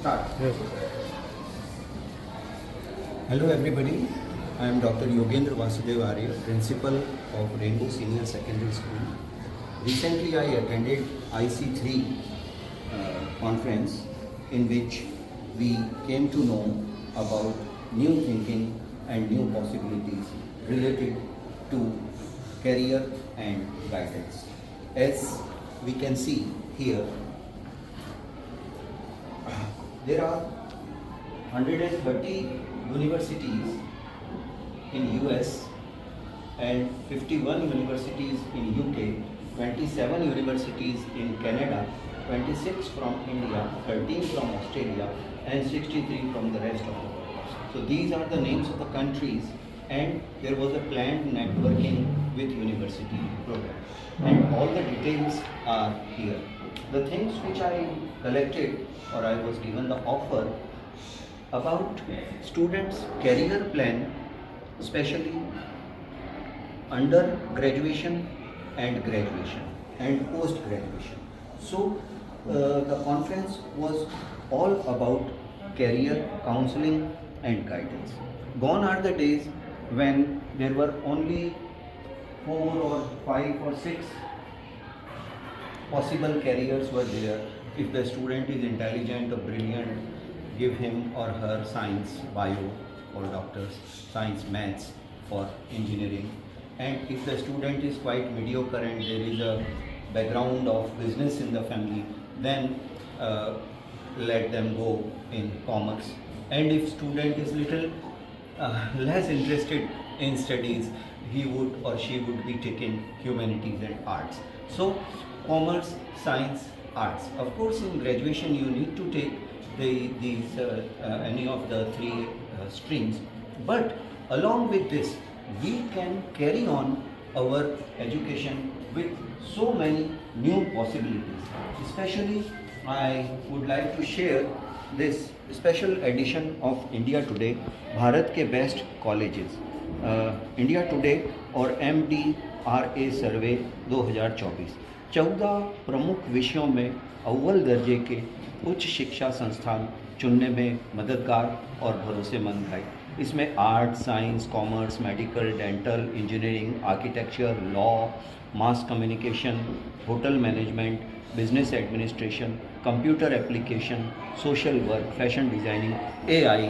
Start. Yes. Hello everybody, I am Dr. Yogendra Vasudev Arya, Principal of Rainbow Senior Secondary School. Recently I attended IC3 conference in which we came to know about new thinking and new possibilities related to career and guidance. As we can see here, there are 130 universities in US and 51 universities in UK, 27 universities in Canada, 26 from India, 13 from Australia and 63 from the rest of the world. So these are the names of the countries, and there was a planned networking with university program, and all the details are here. The things which I collected, or I was given the offer about students' career plan, especially under graduation and graduation and post graduation. So the conference was all about career counseling and guidance. Gone are the days when there were only 4 or 5 or 6 possible careers were there. If the student is intelligent or brilliant, give him or her science, bio for doctors, science, maths for engineering. And if the student is quite mediocre and there is a background of business in the family, then let them go in commerce. And if student is little less interested in studies, he would or she would be taking humanities and arts. So commerce, science, arts. Of course, in graduation you need to take any of the 3 streams, but along with this we can carry on our education with so many new possibilities. Especially I would like to share this special edition of India Today, Bharat के best colleges, India today और MDRA सर्वे 2024, 14 प्रमुख विषयों में अव्वल दर्जे के उच्च शिक्षा संस्थान चुनने में मददगार और भरोसेमंद है। इसमें art, science, commerce, medical, dental, engineering, architecture, law, mass communication, hotel management, business administration, computer application, social work, fashion designing, AI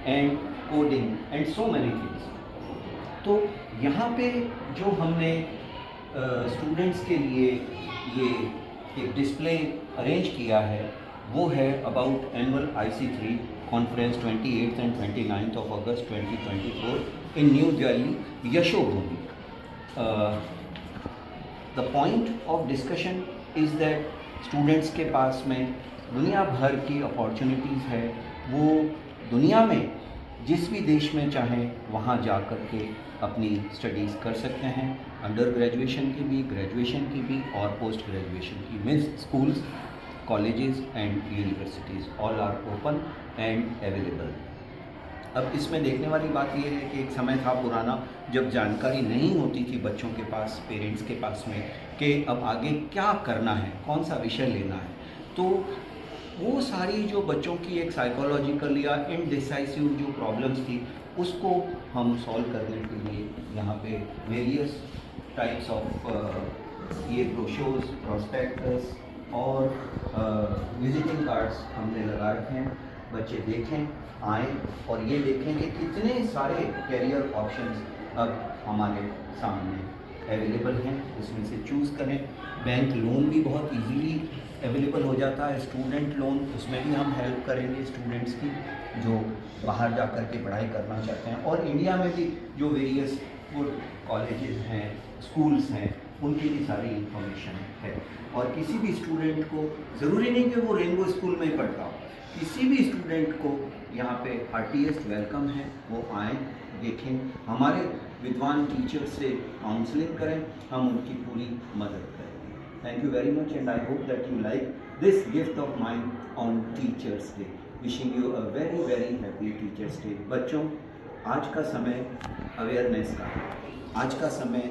and coding and so many things. तो यहाँ पे जो हमने स्टूडेंट्स के लिए ये एक डिस्प्ले अरेंज किया है, वो है about annual IC3 conference 28th and 29th of August 2024 in New Delhi, Yashobhumi. The point of discussion is that students के पास में दुनिया भर की अपॉर्चुनिटीज़ है। वो दुनिया में जिस भी देश में चाहें वहाँ जा कर के अपनी स्टडीज़ कर सकते हैं, अंडर ग्रेजुएशन की भी, ग्रेजुएशन की भी और पोस्ट ग्रेजुएशन की। Means schools, colleges and universities all are open and available. अब इसमें देखने वाली बात यह है कि एक समय था पुराना जब जानकारी नहीं होती थी बच्चों के पास, पेरेंट्स के पास में, कि अब आगे क्या करना है, कौन सा विषय लेना है। तो वो सारी जो बच्चों की एक साइकोलॉजिकल या इनडिसाइसिव जो प्रॉब्लम्स थी, उसको हम सॉल्व करने के लिए यहाँ पे वेरियस टाइप्स ऑफ ये ब्रोशोर्स, प्रोस्पेक्टस और विजिटिंग कार्ड्स हमने लगा रखे हैं। बच्चे देखें, आएँ और ये देखें कि कितने सारे कैरियर ऑप्शंस अब हमारे सामने अवेलेबल हैं, उसमें से चूज़ करें। बैंक लोन भी बहुत इजीली अवेलेबल हो जाता है, स्टूडेंट लोन, उसमें भी हम हेल्प करेंगे स्टूडेंट्स की जो बाहर जा कर के पढ़ाई करना चाहते हैं। और इंडिया में भी जो वेरियस गुड कॉलेजेस हैं, स्कूल्स हैं, उनकी भी सारी इंफॉर्मेशन है। और किसी भी स्टूडेंट को ज़रूरी नहीं कि वो रेनबो स्कूल में ही पढ़ता हो, किसी भी स्टूडेंट को यहाँ पे हार्टीएस्ट वेलकम है। वो आएँ, देखें, हमारे विद्वान टीचर से काउंसलिंग करें, हम उनकी पूरी मदद करेंगे। Thank you very much and I hope that you like this gift of mine on teachers day. Wishing you a very very happy teachers day. बच्चों, आज का समय अवेयरनेस का है, आज का समय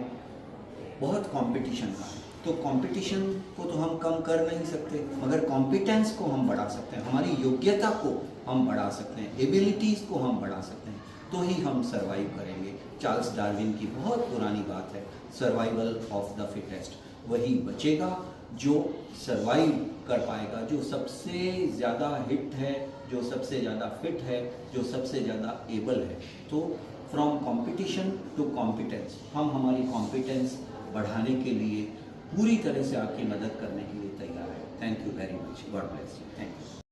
बहुत कंपटीशन का है। तो कंपटीशन को तो हम कम कर नहीं सकते, मगर कॉम्पिटेंस को हम बढ़ा सकते हैं, हमारी योग्यता को हम बढ़ा सकते हैं, एबिलिटीज़ को हम बढ़ा सकते हैं, तो ही हम सर्वाइव करेंगे। चार्ल्स डार्विन की बहुत पुरानी बात है, सर्वाइवल ऑफ द फिटेस्ट। वही बचेगा जो सर्वाइव कर पाएगा, जो सबसे ज़्यादा हिट है, जो सबसे ज़्यादा फिट है, जो सबसे ज़्यादा एबल है। तो फ्रॉम कंपटीशन टू कॉम्पिटेंस, हम हमारी कॉम्पिटेंस बढ़ाने के लिए पूरी तरह से आपकी मदद करने के लिए तैयार है। Thank you very much, God bless you, thank you.